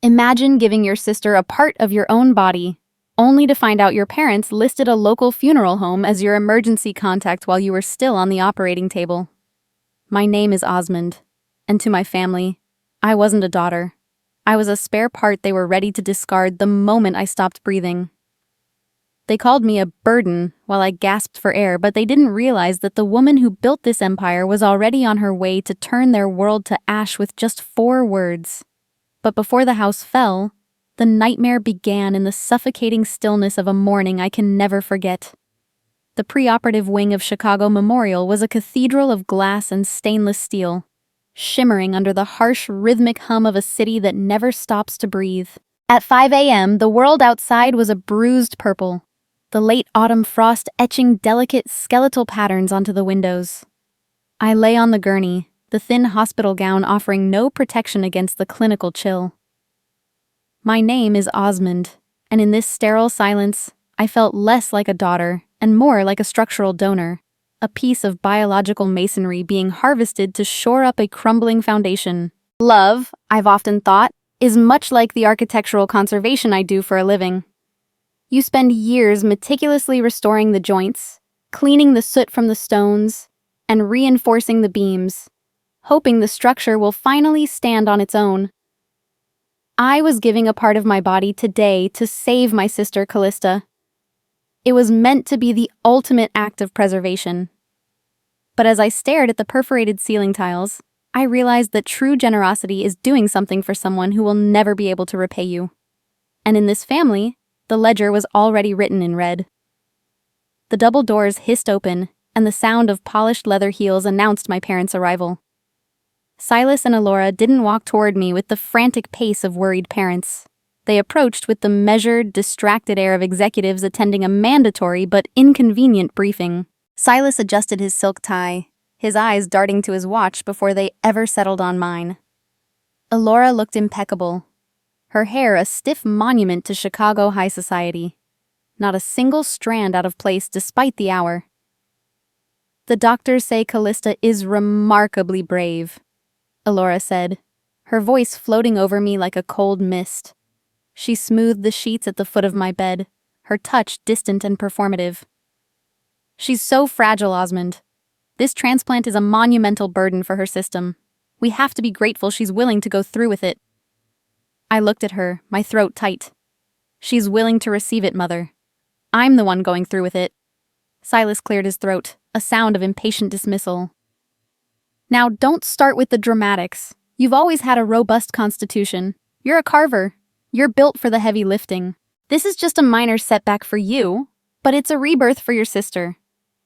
Imagine giving your sister a part of your own body, only to find out your parents listed a local funeral home as your emergency contact while you were still on the operating table. My name is Osmond, and to my family, I wasn't a daughter. I was a spare part they were ready to discard the moment I stopped breathing. They called me a burden while I gasped for air, but they didn't realize that the woman who built this empire was already on her way to turn their world to ash with just 4 words. But before the house fell, the nightmare began in the suffocating stillness of a morning I can never forget. The preoperative wing of Chicago Memorial was a cathedral of glass and stainless steel, shimmering under the harsh, rhythmic hum of a city that never stops to breathe. At 5 a.m., the world outside was a bruised purple, the late autumn frost etching delicate skeletal patterns onto the windows. I lay on the gurney, the thin hospital gown offering no protection against the clinical chill. My name is Osmond, and in this sterile silence, I felt less like a daughter and more like a structural donor, a piece of biological masonry being harvested to shore up a crumbling foundation. Love, I've often thought, is much like the architectural conservation I do for a living. You spend years meticulously restoring the joints, cleaning the soot from the stones, and reinforcing the beams, hoping the structure will finally stand on its own. I was giving a part of my body today to save my sister Callista. It was meant to be the ultimate act of preservation. But as I stared at the perforated ceiling tiles, I realized that true generosity is doing something for someone who will never be able to repay you. And in this family, the ledger was already written in red. The double doors hissed open, and the sound of polished leather heels announced my parents' arrival. Silas and Alora didn't walk toward me with the frantic pace of worried parents. They approached with the measured, distracted air of executives attending a mandatory but inconvenient briefing. Silas adjusted his silk tie, his eyes darting to his watch before they ever settled on mine. Alora looked impeccable, her hair a stiff monument to Chicago high society. Not a single strand out of place despite the hour. The doctors say Callista is remarkably brave, Alora said, her voice floating over me like a cold mist. She smoothed the sheets at the foot of my bed, her touch distant and performative. She's so fragile, Osmond. This transplant is a monumental burden for her system. We have to be grateful she's willing to go through with it. I looked at her, my throat tight. She's willing to receive it, Mother. I'm the one going through with it. Silas cleared his throat, a sound of impatient dismissal. Now, don't start with the dramatics. You've always had a robust constitution. You're a carver. You're built for the heavy lifting. This is just a minor setback for you, but it's a rebirth for your sister.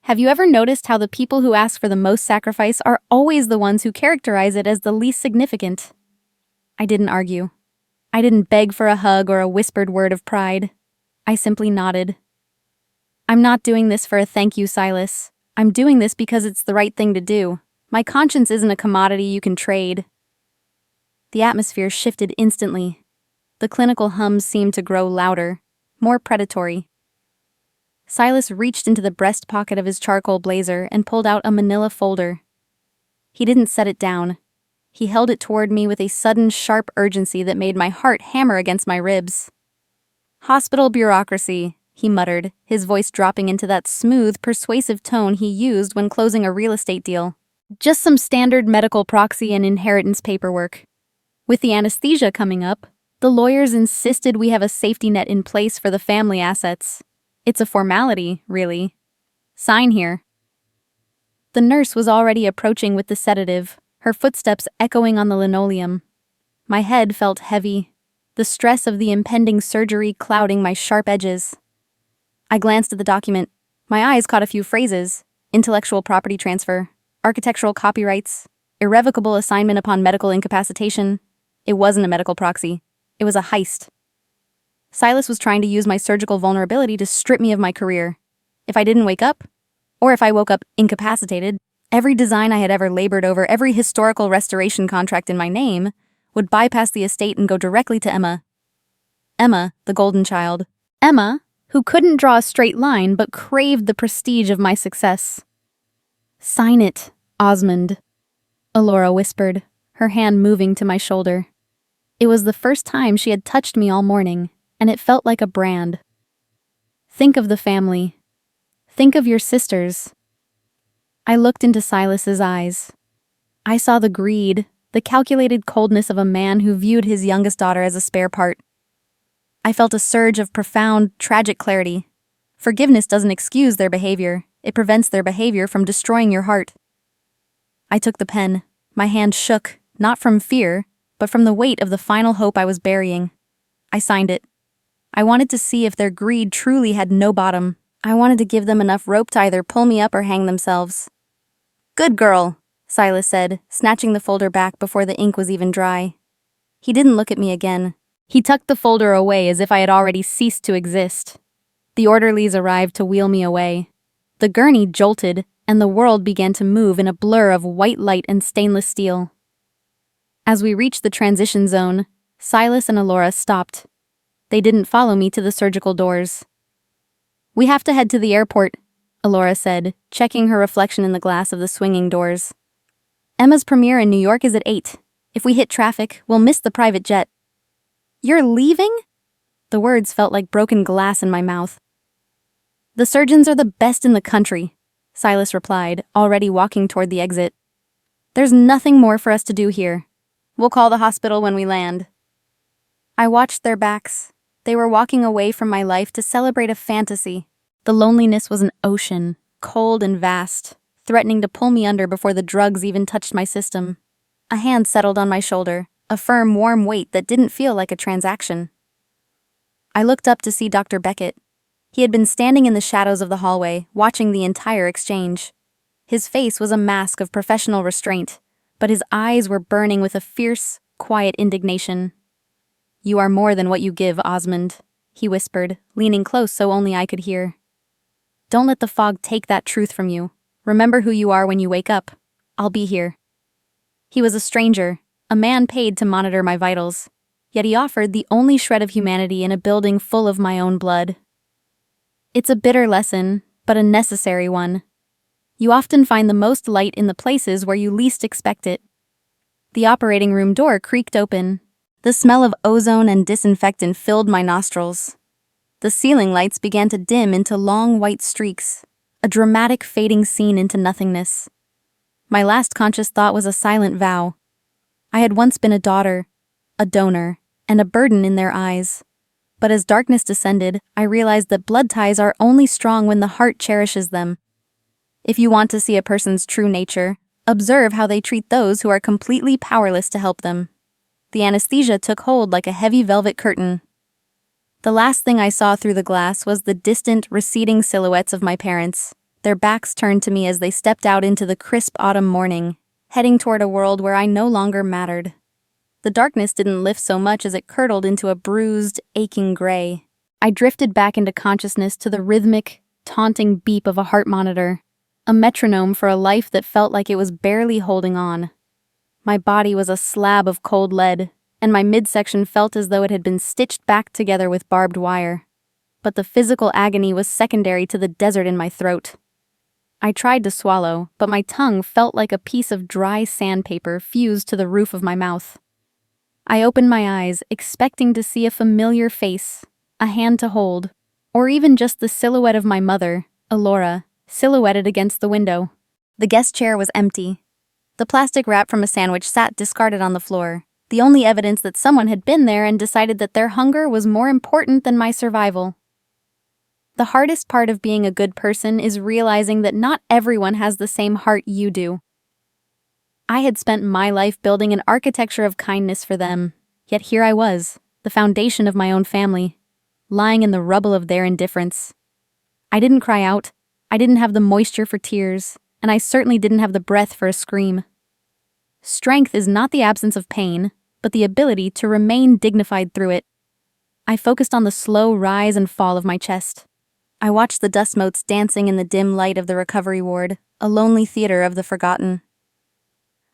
Have you ever noticed how the people who ask for the most sacrifice are always the ones who characterize it as the least significant? I didn't argue. I didn't beg for a hug or a whispered word of pride. I simply nodded. I'm not doing this for a thank you, Silas. I'm doing this because it's the right thing to do. My conscience isn't a commodity you can trade. The atmosphere shifted instantly. The clinical hums seemed to grow louder, more predatory. Silas reached into the breast pocket of his charcoal blazer and pulled out a manila folder. He didn't set it down. He held it toward me with a sudden, sharp urgency that made my heart hammer against my ribs. Hospital bureaucracy, he muttered, his voice dropping into that smooth, persuasive tone he used when closing a real estate deal. Just some standard medical proxy and inheritance paperwork. With the anesthesia coming up, the lawyers insisted we have a safety net in place for the family assets. It's a formality, really. Sign here. The nurse was already approaching with the sedative, her footsteps echoing on the linoleum. My head felt heavy, the stress of the impending surgery clouding my sharp edges. I glanced at the document. My eyes caught a few phrases: intellectual property transfer, architectural copyrights, irrevocable assignment upon medical incapacitation. It wasn't a medical proxy. It was a heist. Silas was trying to use my surgical vulnerability to strip me of my career. If I didn't wake up, or if I woke up incapacitated, every design I had ever labored over, every historical restoration contract in my name, would bypass the estate and go directly to Emma. Emma, the golden child. Emma, who couldn't draw a straight line but craved the prestige of my success. Sign it, Osmond, Alora whispered, her hand moving to my shoulder. It was the first time she had touched me all morning, and it felt like a brand. Think of the family. Think of your sisters. I looked into Silas's eyes. I saw the greed, the calculated coldness of a man who viewed his youngest daughter as a spare part. I felt a surge of profound, tragic clarity. Forgiveness doesn't excuse their behavior, it prevents their behavior from destroying your heart. I took the pen. My hand shook, not from fear, but from the weight of the final hope I was burying. I signed it. I wanted to see if their greed truly had no bottom. I wanted to give them enough rope to either pull me up or hang themselves. "Good girl," Silas said, snatching the folder back before the ink was even dry. He didn't look at me again. He tucked the folder away as if I had already ceased to exist. The orderlies arrived to wheel me away. The gurney jolted, and the world began to move in a blur of white light and stainless steel. As we reached the transition zone, Silas and Alora stopped. They didn't follow me to the surgical doors. "We have to head to the airport," Alora said, checking her reflection in the glass of the swinging doors. "Emma's premiere in New York is at 8. If we hit traffic, we'll miss the private jet." "You're leaving?" The words felt like broken glass in my mouth. "The surgeons are the best in the country," Silas replied, already walking toward the exit. "There's nothing more for us to do here. We'll call the hospital when we land." I watched their backs. They were walking away from my life to celebrate a fantasy. The loneliness was an ocean, cold and vast, threatening to pull me under before the drugs even touched my system. A hand settled on my shoulder, a firm, warm weight that didn't feel like a transaction. I looked up to see Dr. Beckett. He had been standing in the shadows of the hallway, watching the entire exchange. His face was a mask of professional restraint, but his eyes were burning with a fierce, quiet indignation. "You are more than what you give, Osmond," he whispered, leaning close so only I could hear. "Don't let the fog take that truth from you. Remember who you are when you wake up. I'll be here." He was a stranger, a man paid to monitor my vitals, yet he offered the only shred of humanity in a building full of my own blood. It's a bitter lesson, but a necessary one. You often find the most light in the places where you least expect it. The operating room door creaked open. The smell of ozone and disinfectant filled my nostrils. The ceiling lights began to dim into long white streaks, a dramatic fading scene into nothingness. My last conscious thought was a silent vow. I had once been a daughter, a donor, and a burden in their eyes. But as darkness descended, I realized that blood ties are only strong when the heart cherishes them. If you want to see a person's true nature, observe how they treat those who are completely powerless to help them. The anesthesia took hold like a heavy velvet curtain. The last thing I saw through the glass was the distant, receding silhouettes of my parents, their backs turned to me as they stepped out into the crisp autumn morning, heading toward a world where I no longer mattered. The darkness didn't lift so much as it curdled into a bruised, aching gray. I drifted back into consciousness to the rhythmic, taunting beep of a heart monitor, a metronome for a life that felt like it was barely holding on. My body was a slab of cold lead, and my midsection felt as though it had been stitched back together with barbed wire. But the physical agony was secondary to the desert in my throat. I tried to swallow, but my tongue felt like a piece of dry sandpaper fused to the roof of my mouth. I opened my eyes, expecting to see a familiar face, a hand to hold, or even just the silhouette of my mother, Alora, silhouetted against the window. The guest chair was empty. The plastic wrap from a sandwich sat discarded on the floor, the only evidence that someone had been there and decided that their hunger was more important than my survival. The hardest part of being a good person is realizing that not everyone has the same heart you do. I had spent my life building an architecture of kindness for them, yet here I was, the foundation of my own family, lying in the rubble of their indifference. I didn't cry out, I didn't have the moisture for tears, and I certainly didn't have the breath for a scream. Strength is not the absence of pain, but the ability to remain dignified through it. I focused on the slow rise and fall of my chest. I watched the dust motes dancing in the dim light of the recovery ward, a lonely theater of the forgotten.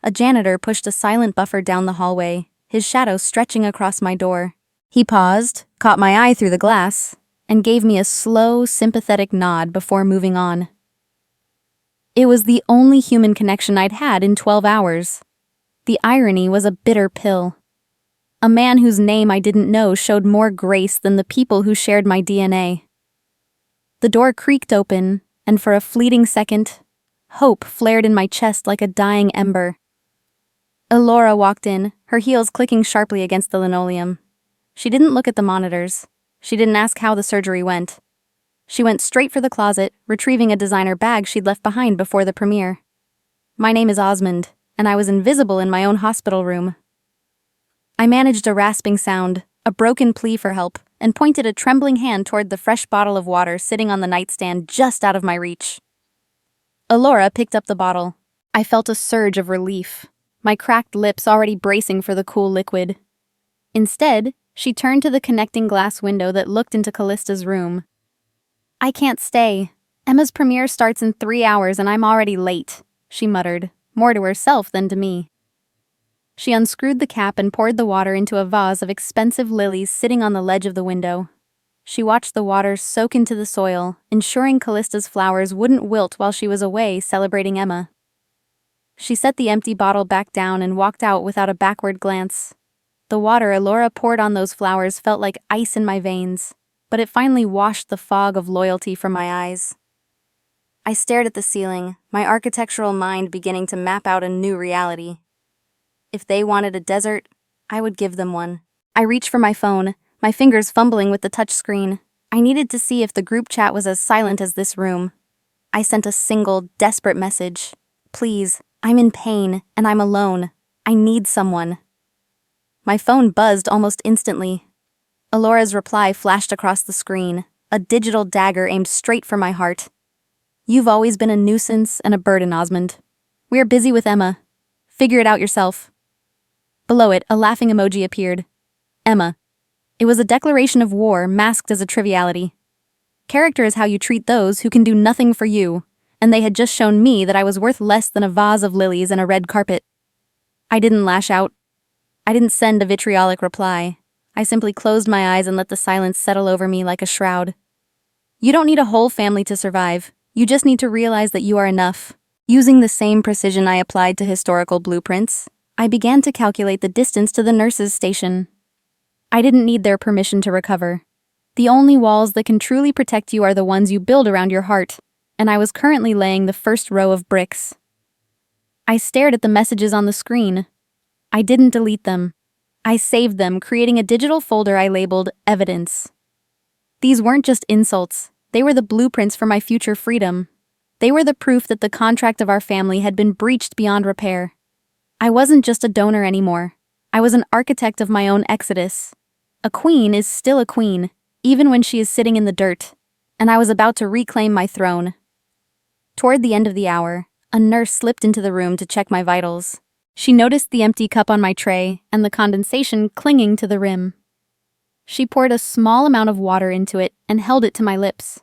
A janitor pushed a silent buffer down the hallway, his shadow stretching across my door. He paused, caught my eye through the glass, and gave me a slow, sympathetic nod before moving on. It was the only human connection I'd had in 12 hours. The irony was a bitter pill. A man whose name I didn't know showed more grace than the people who shared my DNA. The door creaked open, and for a fleeting second, hope flared in my chest like a dying ember. Elora walked in, her heels clicking sharply against the linoleum. She didn't look at the monitors. She didn't ask how the surgery went. She went straight for the closet, retrieving a designer bag she'd left behind before the premiere. My name is Osmond, and I was invisible in my own hospital room. I managed a rasping sound, a broken plea for help, and pointed a trembling hand toward the fresh bottle of water sitting on the nightstand just out of my reach. Elora picked up the bottle. I felt a surge of relief, my cracked lips already bracing for the cool liquid. Instead, she turned to the connecting glass window that looked into Callista's room. "I can't stay. Emma's premiere starts in 3 hours and I'm already late," she muttered, more to herself than to me. She unscrewed the cap and poured the water into a vase of expensive lilies sitting on the ledge of the window. She watched the water soak into the soil, ensuring Callista's flowers wouldn't wilt while she was away celebrating Emma. She set the empty bottle back down and walked out without a backward glance. The water Elora poured on those flowers felt like ice in my veins, but it finally washed the fog of loyalty from my eyes. I stared at the ceiling, my architectural mind beginning to map out a new reality. If they wanted a desert, I would give them one. I reached for my phone, my fingers fumbling with the touchscreen. I needed to see if the group chat was as silent as this room. I sent a single, desperate message. "Please, I'm in pain, and I'm alone. I need someone." My phone buzzed almost instantly. Elora's reply flashed across the screen, a digital dagger aimed straight for my heart. "You've always been a nuisance and a burden, Osmond. We're busy with Emma. Figure it out yourself." Below it, a laughing emoji appeared. Emma. It was a declaration of war masked as a triviality. Character is how you treat those who can do nothing for you, and they had just shown me that I was worth less than a vase of lilies and a red carpet. I didn't lash out. I didn't send a vitriolic reply. I simply closed my eyes and let the silence settle over me like a shroud. You don't need a whole family to survive. You just need to realize that you are enough. Using the same precision I applied to historical blueprints, I began to calculate the distance to the nurses' station. I didn't need their permission to recover. The only walls that can truly protect you are the ones you build around your heart, and I was currently laying the first row of bricks. I stared at the messages on the screen. I didn't delete them. I saved them, creating a digital folder I labeled Evidence. These weren't just insults. They were the blueprints for my future freedom. They were the proof that the contract of our family had been breached beyond repair. I wasn't just a donor anymore. I was an architect of my own exodus. A queen is still a queen, even when she is sitting in the dirt, and I was about to reclaim my throne. Toward the end of the hour, a nurse slipped into the room to check my vitals. She noticed the empty cup on my tray and the condensation clinging to the rim. She poured a small amount of water into it and held it to my lips.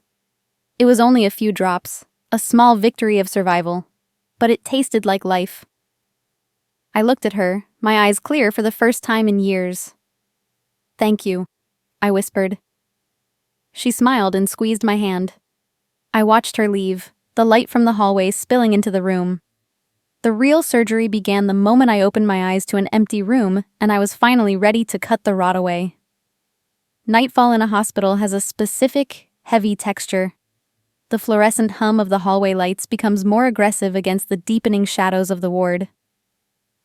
It was only a few drops, a small victory of survival, but it tasted like life. I looked at her, my eyes clear for the first time in years. "Thank you," I whispered. She smiled and squeezed my hand. I watched her leave, the light from the hallway spilling into the room. The real surgery began the moment I opened my eyes to an empty room, and I was finally ready to cut the rot away. Nightfall in a hospital has a specific, heavy texture. The fluorescent hum of the hallway lights becomes more aggressive against the deepening shadows of the ward.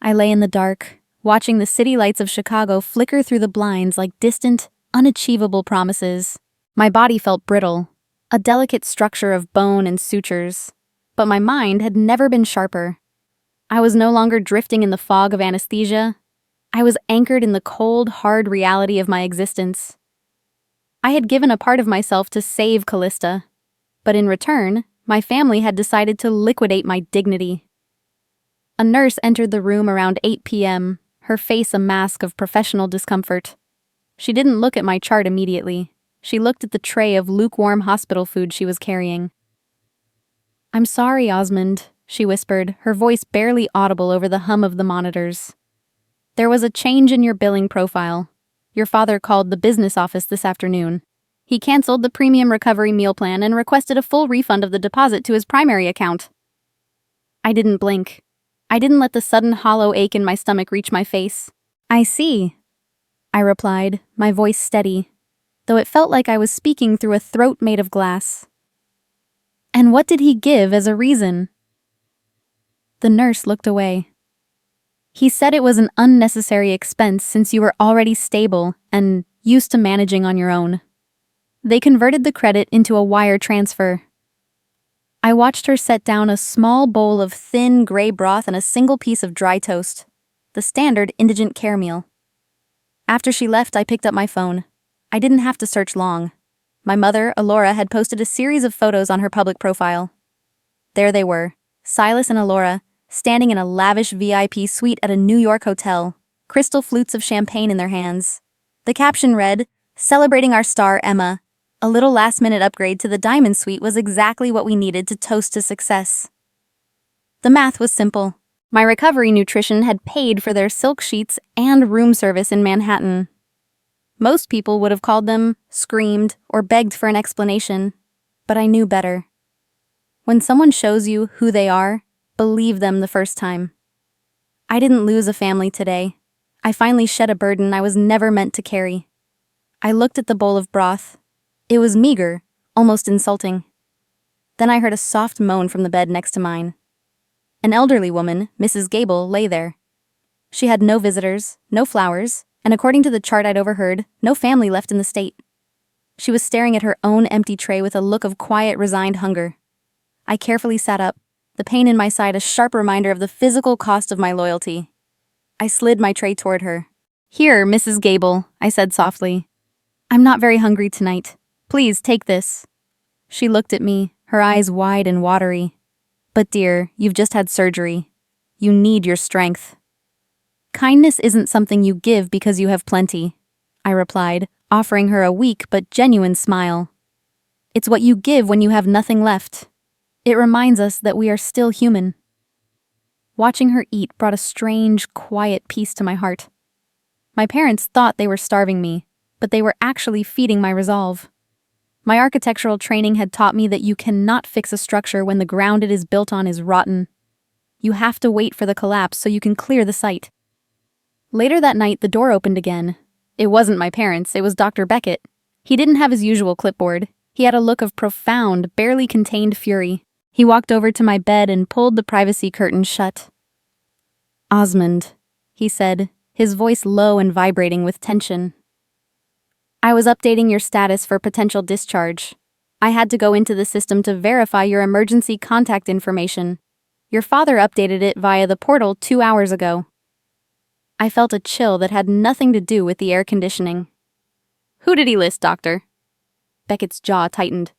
I lay in the dark, watching the city lights of Chicago flicker through the blinds like distant, unachievable promises. My body felt brittle, a delicate structure of bone and sutures, but my mind had never been sharper. I was no longer drifting in the fog of anesthesia. I was anchored in the cold, hard reality of my existence. I had given a part of myself to save Callista, but in return, my family had decided to liquidate my dignity. A nurse entered the room around 8 p.m., her face a mask of professional discomfort. She didn't look at my chart immediately. She looked at the tray of lukewarm hospital food she was carrying. "I'm sorry, Osmond," she whispered, her voice barely audible over the hum of the monitors. "There was a change in your billing profile. Your father called the business office this afternoon. He canceled the premium recovery meal plan and requested a full refund of the deposit to his primary account." I didn't blink. I didn't let the sudden hollow ache in my stomach reach my face. "I see." I replied, my voice steady, though it felt like I was speaking through a throat made of glass. And what did he give as a reason? The nurse looked away. He said it was an unnecessary expense since you were already stable and used to managing on your own. They converted the credit into a wire transfer. I watched her set down a small bowl of thin gray broth and a single piece of dry toast, the standard indigent care meal. After she left, I picked up my phone. I didn't have to search long. My mother, Alora, had posted a series of photos on her public profile. There they were, Silas and Alora, standing in a lavish VIP suite at a New York hotel, crystal flutes of champagne in their hands. The caption read, "Celebrating our star, Emma. A little last-minute upgrade to the Diamond Suite was exactly what we needed to toast to success." The math was simple. My recovery nutrition had paid for their silk sheets and room service in Manhattan. Most people would have called them, screamed, or begged for an explanation, but I knew better. When someone shows you who they are, believe them the first time. I didn't lose a family today. I finally shed a burden I was never meant to carry. I looked at the bowl of broth. It was meager, almost insulting. Then I heard a soft moan from the bed next to mine. An elderly woman, Mrs. Gable, lay there. She had no visitors, no flowers, and according to the chart I'd overheard, no family left in the state. She was staring at her own empty tray with a look of quiet, resigned hunger. I carefully sat up, the pain in my side a sharp reminder of the physical cost of my loyalty. I slid my tray toward her. "Here, Mrs. Gable," I said softly. "I'm not very hungry tonight. Please take this." She looked at me, her eyes wide and watery. "But dear, you've just had surgery. You need your strength." "Kindness isn't something you give because you have plenty," I replied, offering her a weak but genuine smile. "It's what you give when you have nothing left. It reminds us that we are still human." Watching her eat brought a strange, quiet peace to my heart. My parents thought they were starving me, but they were actually feeding my resolve. My architectural training had taught me that you cannot fix a structure when the ground it is built on is rotten. You have to wait for the collapse so you can clear the site. Later that night, the door opened again. It wasn't my parents, it was Dr. Beckett. He didn't have his usual clipboard. He had a look of profound, barely contained fury. He walked over to my bed and pulled the privacy curtain shut. "Osmond," he said, his voice low and vibrating with tension. "I was updating your status for potential discharge. I had to go into the system to verify your emergency contact information. Your father updated it via the portal 2 hours ago." I felt a chill that had nothing to do with the air conditioning. "Who did he list, doctor?" Beckett's jaw tightened.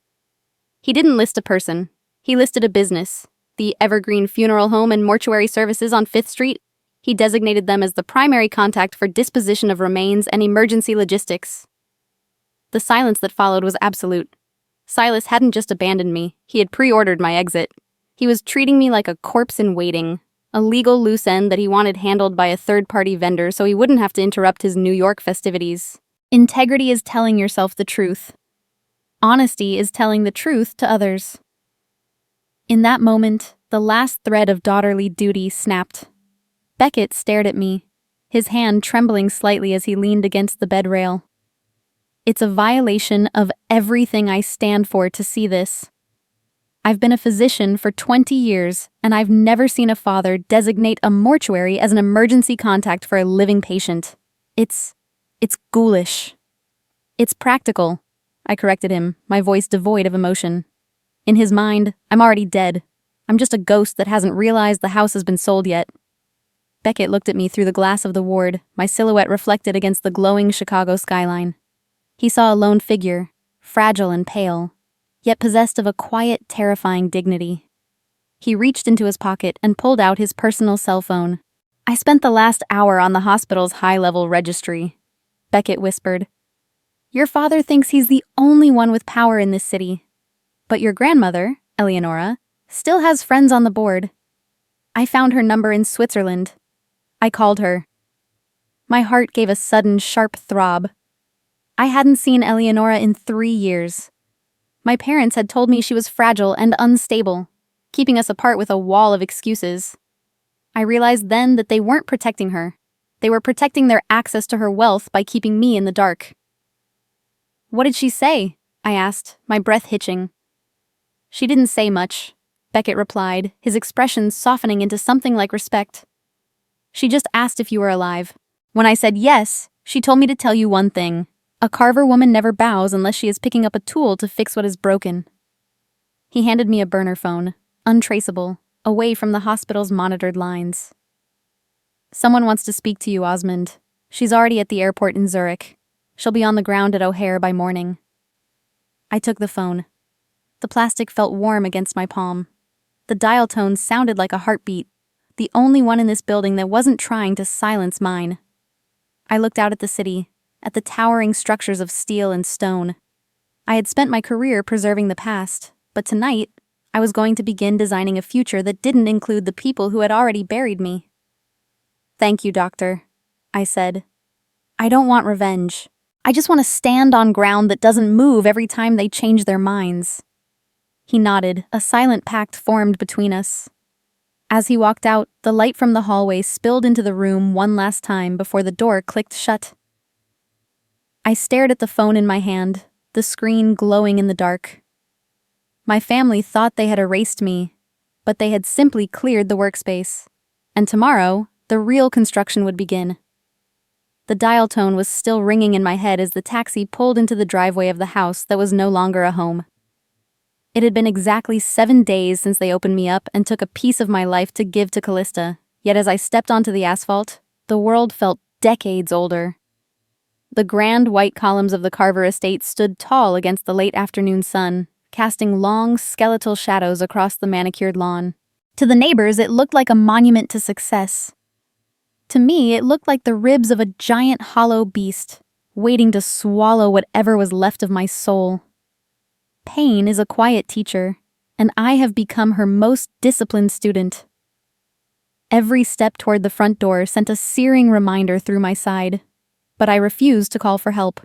"He didn't list a person. He listed a business, the Evergreen Funeral Home and Mortuary Services on 5th Street. He designated them as the primary contact for disposition of remains and emergency logistics." The silence that followed was absolute. Silas hadn't just abandoned me, he had pre-ordered my exit. He was treating me like a corpse in waiting, a legal loose end that he wanted handled by a third-party vendor so he wouldn't have to interrupt his New York festivities. Integrity is telling yourself the truth. Honesty is telling the truth to others. In that moment, the last thread of daughterly duty snapped. Beckett stared at me, his hand trembling slightly as he leaned against the bed rail. "It's a violation of everything I stand for to see this. I've been a physician for 20 years, and I've never seen a father designate a mortuary as an emergency contact for a living patient. It's ghoulish." "It's practical," I corrected him, my voice devoid of emotion. In his mind, I'm already dead. I'm just a ghost that hasn't realized the house has been sold yet. Beckett looked at me through the glass of the ward, my silhouette reflected against the glowing Chicago skyline. He saw a lone figure, fragile and pale, yet possessed of a quiet, terrifying dignity. He reached into his pocket and pulled out his personal cell phone. "I spent the last hour on the hospital's high-level registry," Beckett whispered. "Your father thinks he's the only one with power in this city. But your grandmother, Eleonora, still has friends on the board. I found her number in Switzerland. I called her." My heart gave a sudden, sharp throb. I hadn't seen Eleonora in 3 years. My parents had told me she was fragile and unstable, keeping us apart with a wall of excuses. I realized then that they weren't protecting her. They were protecting their access to her wealth by keeping me in the dark. "What did she say?" I asked, my breath hitching. "She didn't say much," Beckett replied, his expression softening into something like respect. "She just asked if you were alive. When I said yes, she told me to tell you one thing. A Carver woman never bows unless she is picking up a tool to fix what is broken." He handed me a burner phone, untraceable, away from the hospital's monitored lines. "Someone wants to speak to you, Osmond. She's already at the airport in Zurich. She'll be on the ground at O'Hare by morning." I took the phone. The plastic felt warm against my palm. The dial tone sounded like a heartbeat, the only one in this building that wasn't trying to silence mine. I looked out at the city, at the towering structures of steel and stone. I had spent my career preserving the past, but tonight, I was going to begin designing a future that didn't include the people who had already buried me. "Thank you, Doctor," I said. "I don't want revenge. I just want to stand on ground that doesn't move every time they change their minds." He nodded, a silent pact formed between us. As he walked out, the light from the hallway spilled into the room one last time before the door clicked shut. I stared at the phone in my hand, the screen glowing in the dark. My family thought they had erased me, but they had simply cleared the workspace. And tomorrow, the real construction would begin. The dial tone was still ringing in my head as the taxi pulled into the driveway of the house that was no longer a home. It had been exactly 7 days since they opened me up and took a piece of my life to give to Callista, yet as I stepped onto the asphalt, the world felt decades older. The grand white columns of the Carver estate stood tall against the late afternoon sun, casting long, skeletal shadows across the manicured lawn. To the neighbors, it looked like a monument to success. To me, it looked like the ribs of a giant hollow beast, waiting to swallow whatever was left of my soul. Pain is a quiet teacher, and I have become her most disciplined student. Every step toward the front door sent a searing reminder through my side, but I refused to call for help.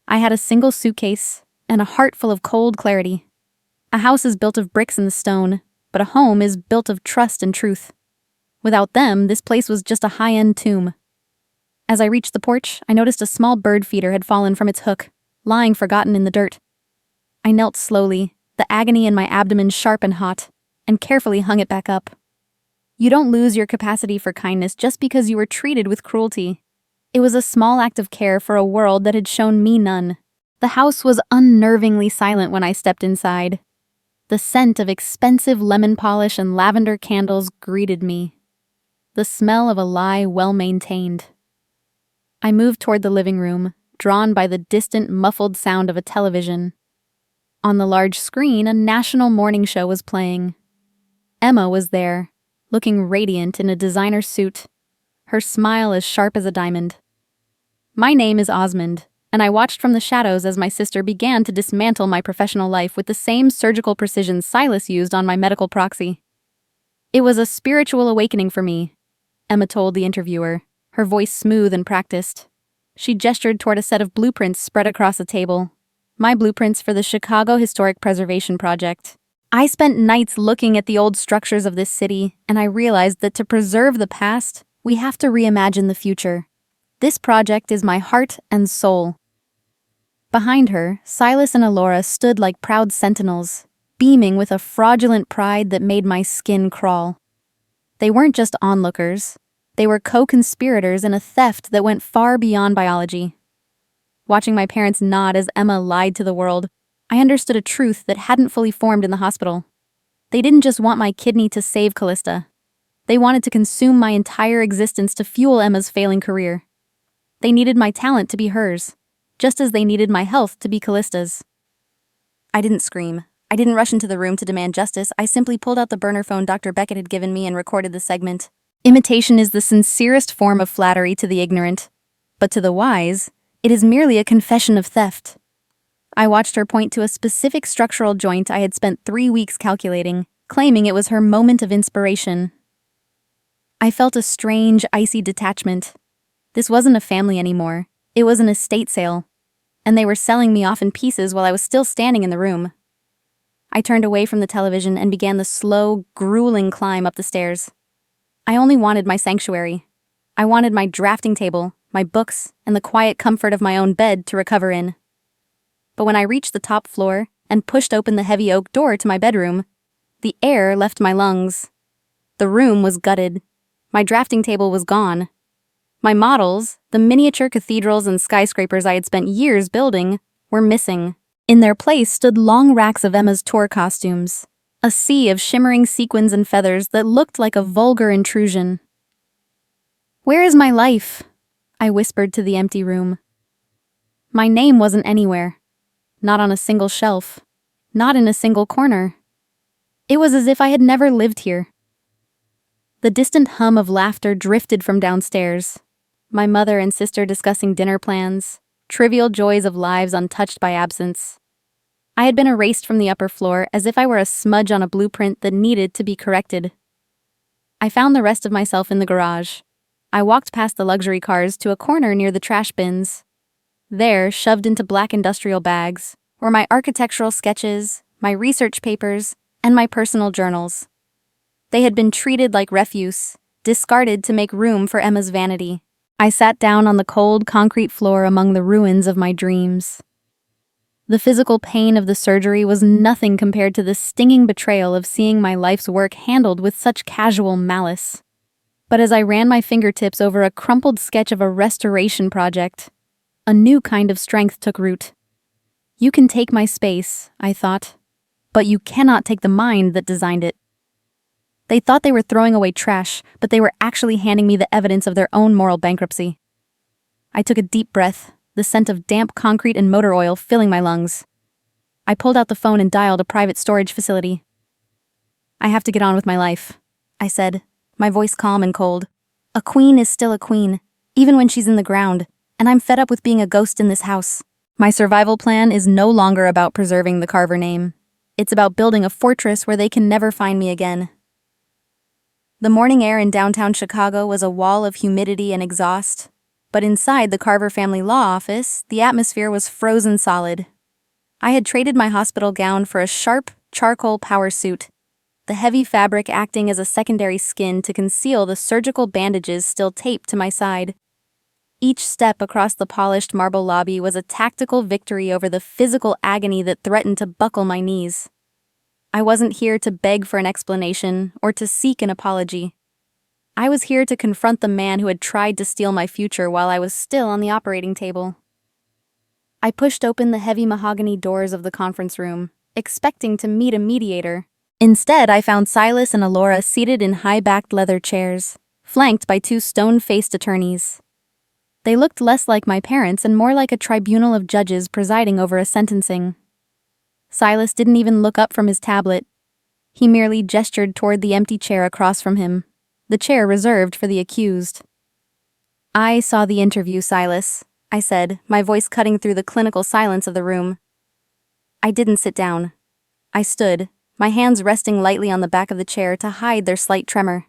I had a single suitcase and a heart full of cold clarity. A house is built of bricks and stone, but a home is built of trust and truth. Without them, this place was just a high-end tomb. As I reached the porch, I noticed a small bird feeder had fallen from its hook, lying forgotten in the dirt. I knelt slowly, the agony in my abdomen sharp and hot, and carefully hung it back up. You don't lose your capacity for kindness just because you were treated with cruelty. It was a small act of care for a world that had shown me none. The house was unnervingly silent when I stepped inside. The scent of expensive lemon polish and lavender candles greeted me. The smell of a lie well maintained. I moved toward the living room, drawn by the distant, muffled sound of a television. On the large screen, a national morning show was playing. Emma was there, looking radiant in a designer suit, her smile as sharp as a diamond. My name is Osmond, and I watched from the shadows as my sister began to dismantle my professional life with the same surgical precision Silas used on my medical proxy. "It was a spiritual awakening for me," Emma told the interviewer, her voice smooth and practiced. She gestured toward a set of blueprints spread across a table. My blueprints for the Chicago Historic Preservation Project. I spent nights looking at the old structures of this city, and I realized that to preserve the past, we have to reimagine the future. This project is my heart and soul. Behind her, Silas and Alora stood like proud sentinels, beaming with a fraudulent pride that made my skin crawl. They weren't just onlookers. They were co-conspirators in a theft that went far beyond biology. Watching my parents nod as Emma lied to the world, I understood a truth that hadn't fully formed in the hospital. They didn't just want my kidney to save Callista. They wanted to consume my entire existence to fuel Emma's failing career. They needed my talent to be hers, just as they needed my health to be Callista's. I didn't scream. I didn't rush into the room to demand justice. I simply pulled out the burner phone Dr. Beckett had given me and recorded the segment. Imitation is the sincerest form of flattery to the ignorant, but to the wise, it is merely a confession of theft. I watched her point to a specific structural joint I had spent 3 weeks calculating, claiming it was her moment of inspiration. I felt a strange, icy detachment. This wasn't a family anymore. It was an estate sale, and they were selling me off in pieces while I was still standing in the room. I turned away from the television and began the slow, grueling climb up the stairs. I only wanted my sanctuary. I wanted my drafting table, my books, and the quiet comfort of my own bed to recover in. But when I reached the top floor and pushed open the heavy oak door to my bedroom, the air left my lungs. The room was gutted. My drafting table was gone. My models, the miniature cathedrals and skyscrapers I had spent years building, were missing. In their place stood long racks of Emma's tour costumes, a sea of shimmering sequins and feathers that looked like a vulgar intrusion. "Where is my life?" I whispered to the empty room. My name wasn't anywhere. Not on a single shelf. Not in a single corner. It was as if I had never lived here. The distant hum of laughter drifted from downstairs. My mother and sister discussing dinner plans, trivial joys of lives untouched by absence. I had been erased from the upper floor as if I were a smudge on a blueprint that needed to be corrected. I found the rest of myself in the garage. I walked past the luxury cars to a corner near the trash bins. There, shoved into black industrial bags, were my architectural sketches, my research papers, and my personal journals. They had been treated like refuse, discarded to make room for Emma's vanity. I sat down on the cold concrete floor among the ruins of my dreams. The physical pain of the surgery was nothing compared to the stinging betrayal of seeing my life's work handled with such casual malice. But as I ran my fingertips over a crumpled sketch of a restoration project, a new kind of strength took root. You can take my space, I thought, but you cannot take the mind that designed it. They thought they were throwing away trash, but they were actually handing me the evidence of their own moral bankruptcy. I took a deep breath, the scent of damp concrete and motor oil filling my lungs. I pulled out the phone and dialed a private storage facility. "I have to get on with my life," I said, my voice calm and cold. "A queen is still a queen, even when she's in the ground, and I'm fed up with being a ghost in this house. My survival plan is no longer about preserving the Carver name. It's about building a fortress where they can never find me again." The morning air in downtown Chicago was a wall of humidity and exhaust, but inside the Carver family law office, the atmosphere was frozen solid. I had traded my hospital gown for a sharp, charcoal power suit, the heavy fabric acting as a secondary skin to conceal the surgical bandages still taped to my side. Each step across the polished marble lobby was a tactical victory over the physical agony that threatened to buckle my knees. I wasn't here to beg for an explanation or to seek an apology. I was here to confront the man who had tried to steal my future while I was still on the operating table. I pushed open the heavy mahogany doors of the conference room, expecting to meet a mediator. Instead, I found Silas and Alora seated in high-backed leather chairs, flanked by two stone-faced attorneys. They looked less like my parents and more like a tribunal of judges presiding over a sentencing. Silas didn't even look up from his tablet. He merely gestured toward the empty chair across from him, the chair reserved for the accused. "I saw the interview, Silas," I said, my voice cutting through the clinical silence of the room. I didn't sit down. I stood, my hands resting lightly on the back of the chair to hide their slight tremor.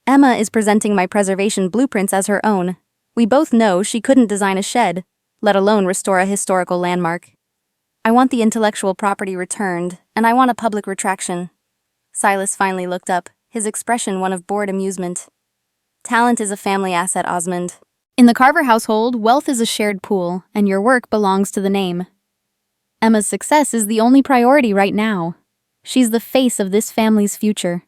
"Emma is presenting my preservation blueprints as her own. We both know she couldn't design a shed, let alone restore a historical landmark. I want the intellectual property returned, and I want a public retraction." Silas finally looked up, his expression one of bored amusement. "Talent is a family asset, Osmond. In the Carver household, wealth is a shared pool, and your work belongs to the name. Emma's success is the only priority right now. She's the face of this family's future."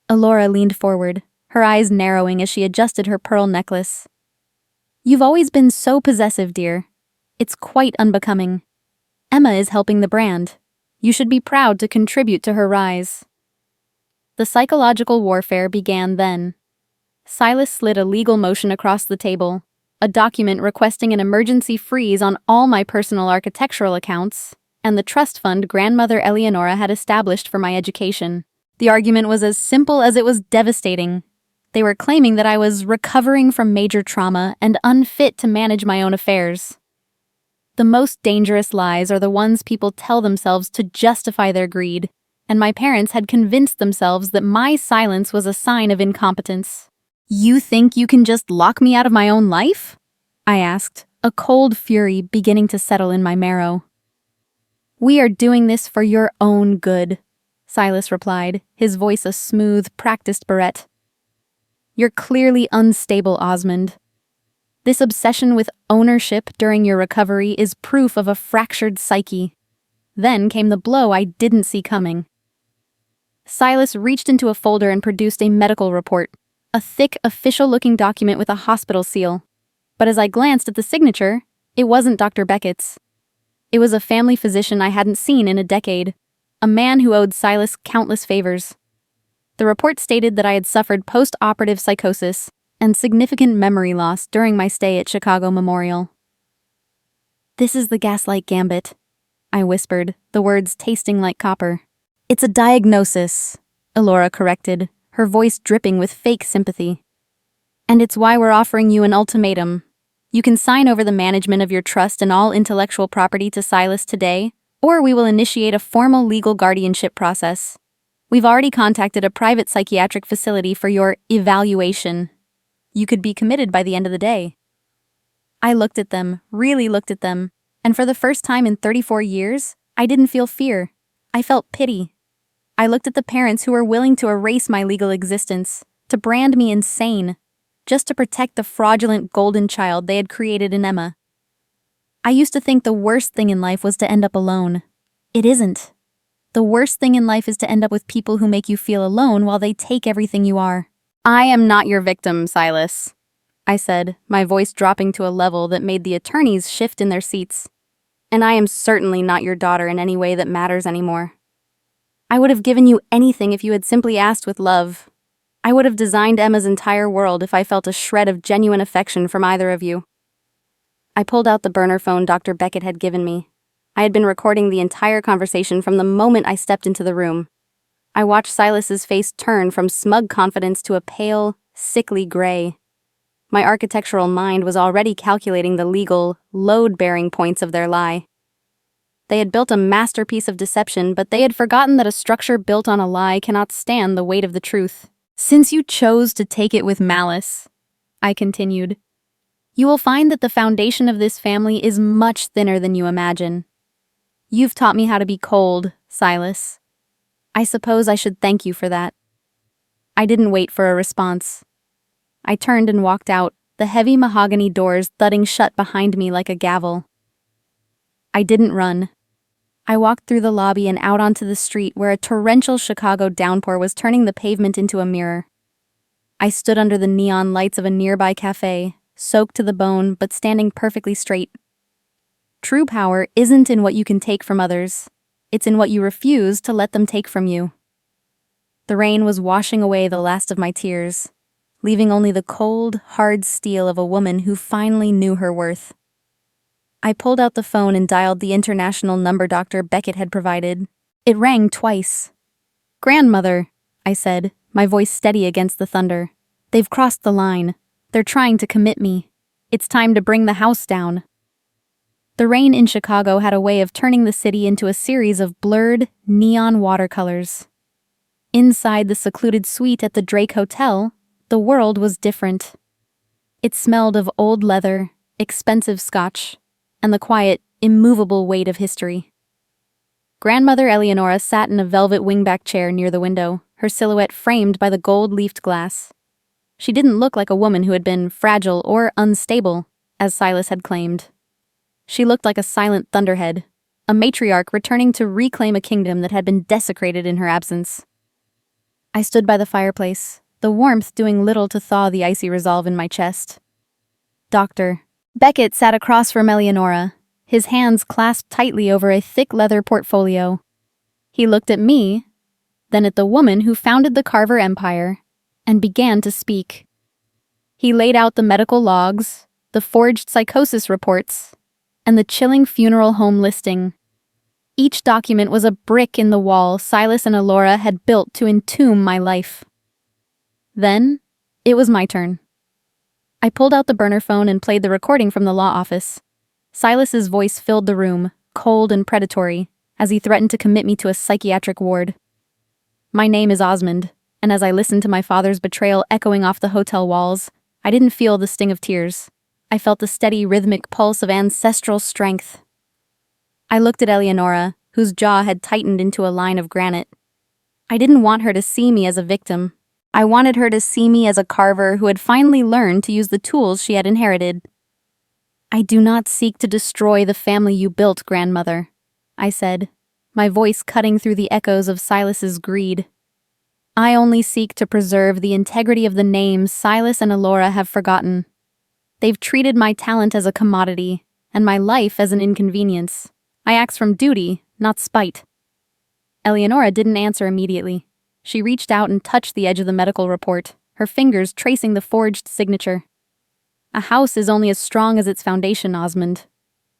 Alora leaned forward, her eyes narrowing as she adjusted her pearl necklace. "You've always been so possessive, dear. It's quite unbecoming. Emma is helping the brand. You should be proud to contribute to her rise." The psychological warfare began then. Silas slid a legal motion across the table, a document requesting an emergency freeze on all my personal architectural accounts, and the trust fund grandmother Eleonora had established for my education. The argument was as simple as it was devastating. They were claiming that I was recovering from major trauma and unfit to manage my own affairs. The most dangerous lies are the ones people tell themselves to justify their greed, and my parents had convinced themselves that my silence was a sign of incompetence. "You think you can just lock me out of my own life?" I asked, a cold fury beginning to settle in my marrow. "We are doing this for your own good," Silas replied, his voice a smooth, practiced barrette. You're clearly unstable, Osmond. This obsession with ownership during your recovery is proof of a fractured psyche. Then came the blow I didn't see coming. Silas reached into a folder and produced a medical report, a thick, official-looking document with a hospital seal. But as I glanced at the signature, it wasn't Dr. Beckett's. It was a family physician I hadn't seen in a decade, a man who owed Silas countless favors. The report stated that I had suffered post-operative psychosis and significant memory loss during my stay at Chicago Memorial. "This is the gaslight gambit," I whispered, the words tasting like copper. "It's a diagnosis," Elora corrected, her voice dripping with fake sympathy. "And it's why we're offering you an ultimatum. You can sign over the management of your trust and all intellectual property to Silas today, or we will initiate a formal legal guardianship process. We've already contacted a private psychiatric facility for your evaluation. You could be committed by the end of the day." I looked at them, really looked at them, and for the first time in 34 years, I didn't feel fear. I felt pity. I looked at the parents who were willing to erase my legal existence, to brand me insane, just to protect the fraudulent golden child they had created in Emma. I used to think the worst thing in life was to end up alone. It isn't. The worst thing in life is to end up with people who make you feel alone while they take everything you are. "I am not your victim, Silas," I said, my voice dropping to a level that made the attorneys shift in their seats. "And I am certainly not your daughter in any way that matters anymore. I would have given you anything if you had simply asked with love. I would have designed Emma's entire world if I felt a shred of genuine affection from either of you." I pulled out the burner phone Dr. Beckett had given me. I had been recording the entire conversation from the moment I stepped into the room. I watched Silas's face turn from smug confidence to a pale, sickly gray. My architectural mind was already calculating the legal, load-bearing points of their lie. They had built a masterpiece of deception, but they had forgotten that a structure built on a lie cannot stand the weight of the truth. "Since you chose to take it with malice," I continued, "you will find that the foundation of this family is much thinner than you imagine. You've taught me how to be cold, Silas. I suppose I should thank you for that." I didn't wait for a response. I turned and walked out, the heavy mahogany doors thudding shut behind me like a gavel. I didn't run. I walked through the lobby and out onto the street where a torrential Chicago downpour was turning the pavement into a mirror. I stood under the neon lights of a nearby cafe, soaked to the bone but standing perfectly straight. True power isn't in what you can take from others. It's in what you refuse to let them take from you. The rain was washing away the last of my tears, leaving only the cold, hard steel of a woman who finally knew her worth. I pulled out the phone and dialed the international number Dr. Beckett had provided. It rang twice. "Grandmother," I said, my voice steady against the thunder. "They've crossed the line. They're trying to commit me. It's time to bring the house down." The rain in Chicago had a way of turning the city into a series of blurred, neon watercolors. Inside the secluded suite at the Drake Hotel, the world was different. It smelled of old leather, expensive scotch, and the quiet, immovable weight of history. Grandmother Eleonora sat in a velvet wingback chair near the window, her silhouette framed by the gold-leafed glass. She didn't look like a woman who had been fragile or unstable, as Silas had claimed. She looked like a silent thunderhead, a matriarch returning to reclaim a kingdom that had been desecrated in her absence. I stood by the fireplace, the warmth doing little to thaw the icy resolve in my chest. Dr. Beckett sat across from Eleonora, his hands clasped tightly over a thick leather portfolio. He looked at me, then at the woman who founded the Carver Empire, and began to speak. He laid out the medical logs, the forged psychosis reports, and the chilling funeral home listing. Each document was a brick in the wall Silas and Elora had built to entomb my life. Then, it was my turn. I pulled out the burner phone and played the recording from the law office. Silas's voice filled the room, cold and predatory, as he threatened to commit me to a psychiatric ward. My name is Osmond, and as I listened to my father's betrayal echoing off the hotel walls, I didn't feel the sting of tears. I felt the steady, rhythmic pulse of ancestral strength. I looked at Eleonora, whose jaw had tightened into a line of granite. I didn't want her to see me as a victim. I wanted her to see me as a carver who had finally learned to use the tools she had inherited. "I do not seek to destroy the family you built, grandmother," I said, my voice cutting through the echoes of Silas's greed. "I only seek to preserve the integrity of the names Silas and Elora have forgotten. They've treated my talent as a commodity, and my life as an inconvenience. I act from duty, not spite." Eleonora didn't answer immediately. She reached out and touched the edge of the medical report, her fingers tracing the forged signature. "A house is only as strong as its foundation, Osmond,"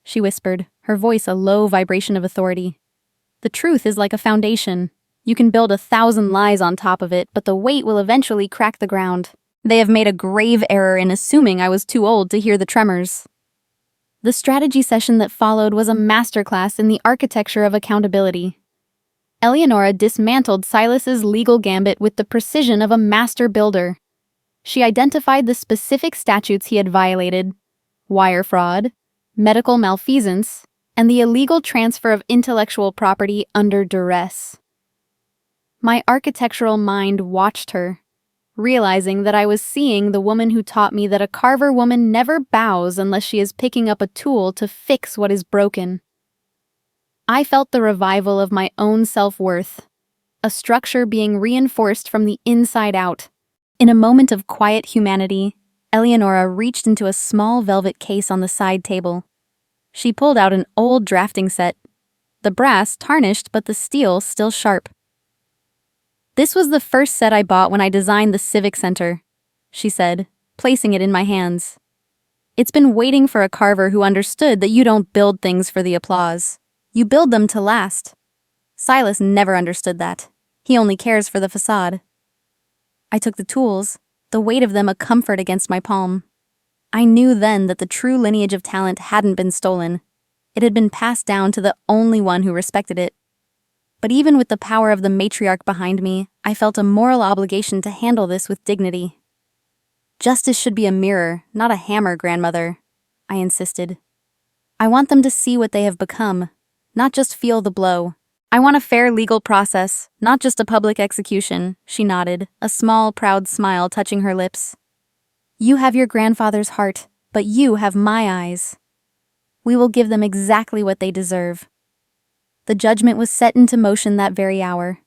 she whispered, her voice a low vibration of authority. "The truth is like a foundation. You can build 1,000 lies on top of it, but the weight will eventually crack the ground. They have made a grave error in assuming I was too old to hear the tremors." The strategy session that followed was a masterclass in the architecture of accountability. Eleonora dismantled Silas's legal gambit with the precision of a master builder. She identified the specific statutes he had violated: wire fraud, medical malfeasance, and the illegal transfer of intellectual property under duress. My architectural mind watched her, realizing that I was seeing the woman who taught me that a carver woman never bows unless she is picking up a tool to fix what is broken. I felt the revival of my own self-worth, a structure being reinforced from the inside out. In a moment of quiet humanity, Eleonora reached into a small velvet case on the side table. She pulled out an old drafting set, the brass tarnished but the steel still sharp. "This was the first set I bought when I designed the Civic Center," she said, placing it in my hands. "It's been waiting for a carver who understood that you don't build things for the applause. You build them to last. Silas never understood that. He only cares for the facade." I took the tools, the weight of them a comfort against my palm. I knew then that the true lineage of talent hadn't been stolen. It had been passed down to the only one who respected it. But even with the power of the matriarch behind me, I felt a moral obligation to handle this with dignity. "Justice should be a mirror, not a hammer, grandmother," I insisted. "I want them to see what they have become, not just feel the blow. I want a fair legal process, not just a public execution," she nodded, a small, proud smile touching her lips. "You have your grandfather's heart, but you have my eyes. We will give them exactly what they deserve." The judgment was set into motion that very hour.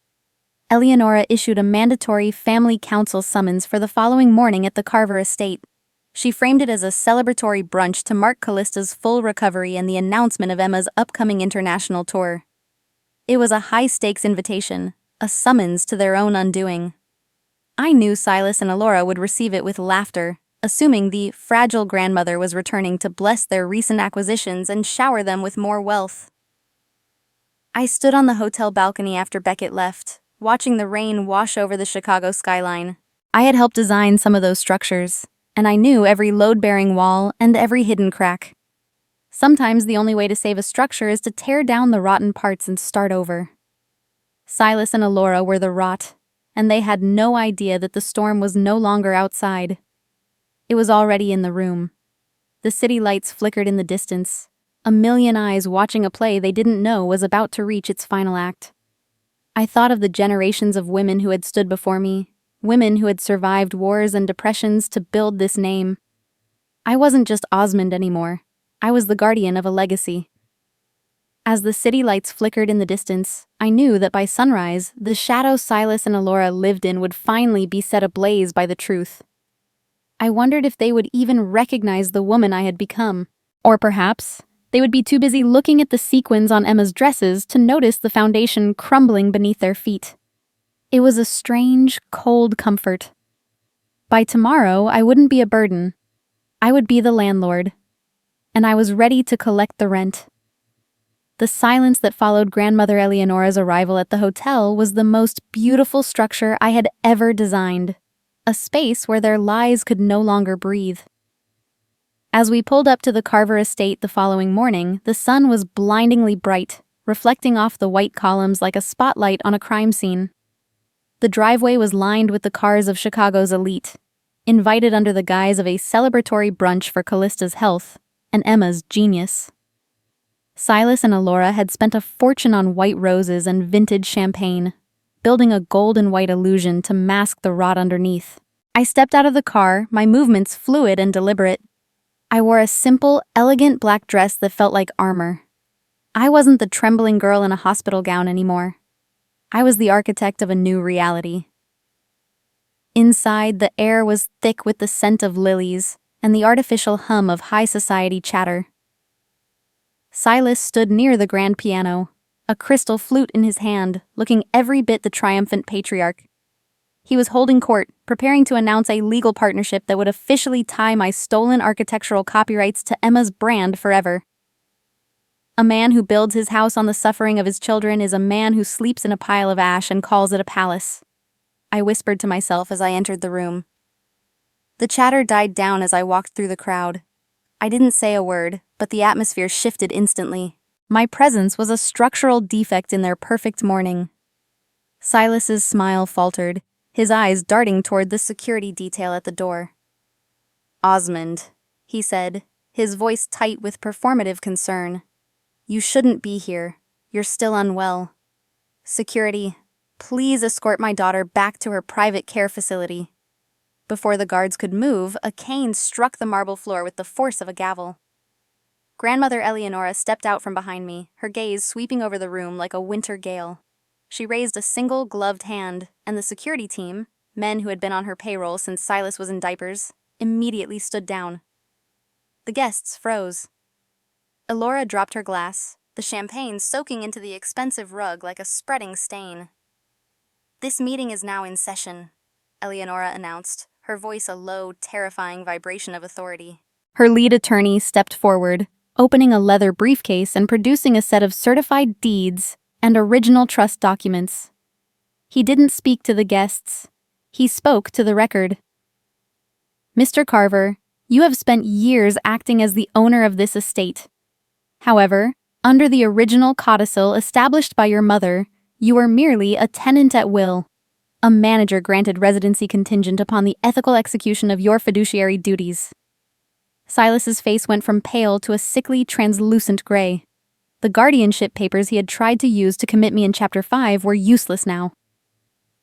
Eleonora issued a mandatory family council summons for the following morning at the Carver estate. She framed it as a celebratory brunch to mark Callista's full recovery and the announcement of Emma's upcoming international tour. It was a high-stakes invitation, a summons to their own undoing. I knew Silas and Elora would receive it with laughter, assuming the fragile grandmother was returning to bless their recent acquisitions and shower them with more wealth. I stood on the hotel balcony after Beckett left, watching the rain wash over the Chicago skyline. I had helped design some of those structures, and I knew every load-bearing wall and every hidden crack. Sometimes the only way to save a structure is to tear down the rotten parts and start over. Silas and Elora were the rot, and they had no idea that the storm was no longer outside. It was already in the room. The city lights flickered in the distance, a million eyes watching a play they didn't know was about to reach its final act. I thought of the generations of women who had stood before me, women who had survived wars and depressions to build this name. I wasn't just Osmond anymore. I was the guardian of a legacy. As the city lights flickered in the distance, I knew that by sunrise, the shadow Silas and Elora lived in would finally be set ablaze by the truth. I wondered if they would even recognize the woman I had become. Or perhaps they would be too busy looking at the sequins on Emma's dresses to notice the foundation crumbling beneath their feet. It was a strange, cold comfort. By tomorrow, I wouldn't be a burden. I would be the landlord. And I was ready to collect the rent. The silence that followed Grandmother Eleonora's arrival at the hotel was the most beautiful structure I had ever designed, a space where their lies could no longer breathe. As we pulled up to the Carver estate the following morning, the sun was blindingly bright, reflecting off the white columns like a spotlight on a crime scene. The driveway was lined with the cars of Chicago's elite, invited under the guise of a celebratory brunch for Callista's health and Emma's genius. Silas and Elora had spent a fortune on white roses and vintage champagne, building a gold and white illusion to mask the rot underneath. I stepped out of the car, my movements fluid and deliberate. I wore a simple, elegant black dress that felt like armor. I wasn't the trembling girl in a hospital gown anymore. I was the architect of a new reality. Inside, the air was thick with the scent of lilies and the artificial hum of high society chatter. Silas stood near the grand piano, a crystal flute in his hand, looking every bit the triumphant patriarch. He was holding court, preparing to announce a legal partnership that would officially tie my stolen architectural copyrights to Emma's brand forever. A man who builds his house on the suffering of his children is a man who sleeps in a pile of ash and calls it a palace. I whispered to myself as I entered the room. The chatter died down as I walked through the crowd. I didn't say a word, but the atmosphere shifted instantly. My presence was a structural defect in their perfect morning. Silas's smile faltered, his eyes darting toward the security detail at the door. "Osmond," he said, his voice tight with performative concern. "You shouldn't be here. You're still unwell. Security, please escort my daughter back to her private care facility." Before the guards could move, a cane struck the marble floor with the force of a gavel. Grandmother Eleonora stepped out from behind me, her gaze sweeping over the room like a winter gale. She raised a single gloved hand, and the security team, men who had been on her payroll since Silas was in diapers, immediately stood down. The guests froze. Elora dropped her glass, the champagne soaking into the expensive rug like a spreading stain. "This meeting is now in session," Eleonora announced, her voice a low, terrifying vibration of authority. Her lead attorney stepped forward, opening a leather briefcase and producing a set of certified deeds and original trust documents. He didn't speak to the guests. He spoke to the record. "Mr. Carver, you have spent years acting as the owner of this estate. However, under the original codicil established by your mother, you were merely a tenant at will. A manager granted residency contingent upon the ethical execution of your fiduciary duties." Silas's face went from pale to a sickly, translucent gray. The guardianship papers he had tried to use to commit me in Chapter 5 were useless now.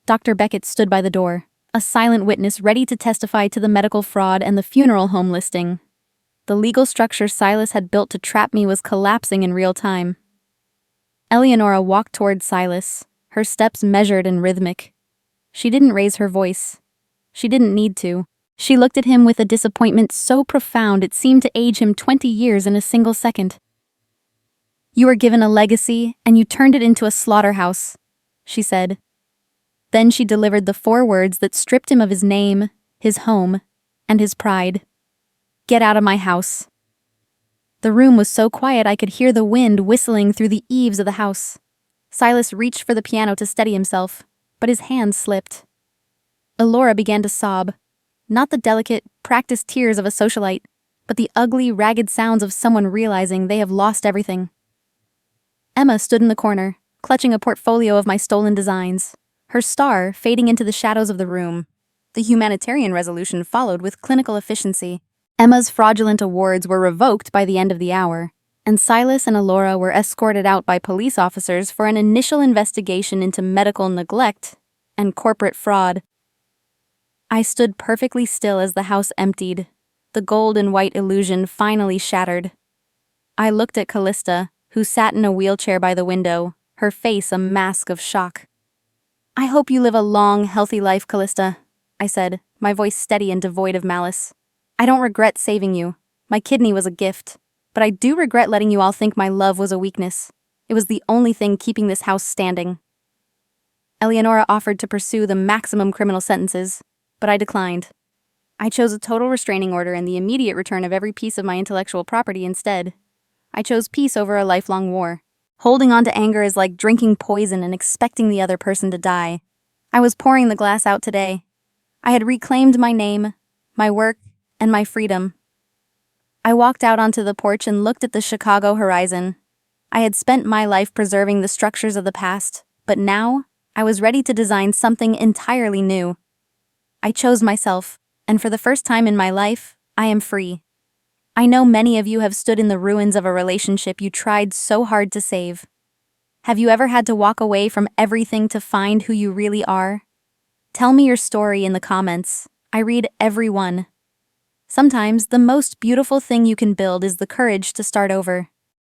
Dr. Beckett stood by the door, a silent witness ready to testify to the medical fraud and the funeral home listing. The legal structure Silas had built to trap me was collapsing in real time. Eleonora walked toward Silas, her steps measured and rhythmic. She didn't raise her voice. She didn't need to. She looked at him with a disappointment so profound it seemed to age him 20 years in a single second. "You were given a legacy, and you turned it into a slaughterhouse," she said. Then she delivered the 4 words that stripped him of his name, his home, and his pride. "Get out of my house." The room was so quiet I could hear the wind whistling through the eaves of the house. Silas reached for the piano to steady himself, but his hand slipped. Elora began to sob, not the delicate, practiced tears of a socialite, but the ugly, ragged sounds of someone realizing they have lost everything. Emma stood in the corner, clutching a portfolio of my stolen designs, her star fading into the shadows of the room. The humanitarian resolution followed with clinical efficiency. Emma's fraudulent awards were revoked by the end of the hour, and Silas and Elora were escorted out by police officers for an initial investigation into medical neglect and corporate fraud. I stood perfectly still as the house emptied, the gold and white illusion finally shattered. I looked at Callista, who sat in a wheelchair by the window, her face a mask of shock. "I hope you live a long, healthy life, Callista," I said, my voice steady and devoid of malice. "I don't regret saving you. My kidney was a gift. But I do regret letting you all think my love was a weakness. It was the only thing keeping this house standing." Eleonora offered to pursue the maximum criminal sentences, but I declined. I chose a total restraining order and the immediate return of every piece of my intellectual property instead. I chose peace over a lifelong war. Holding on to anger is like drinking poison and expecting the other person to die. I was pouring the glass out today. I had reclaimed my name, my work, and my freedom. I walked out onto the porch and looked at the Chicago horizon. I had spent my life preserving the structures of the past, but now I was ready to design something entirely new. I chose myself, and for the first time in my life, I am free. I know many of you have stood in the ruins of a relationship you tried so hard to save. Have you ever had to walk away from everything to find who you really are? Tell me your story in the comments. I read every one. Sometimes the most beautiful thing you can build is the courage to start over.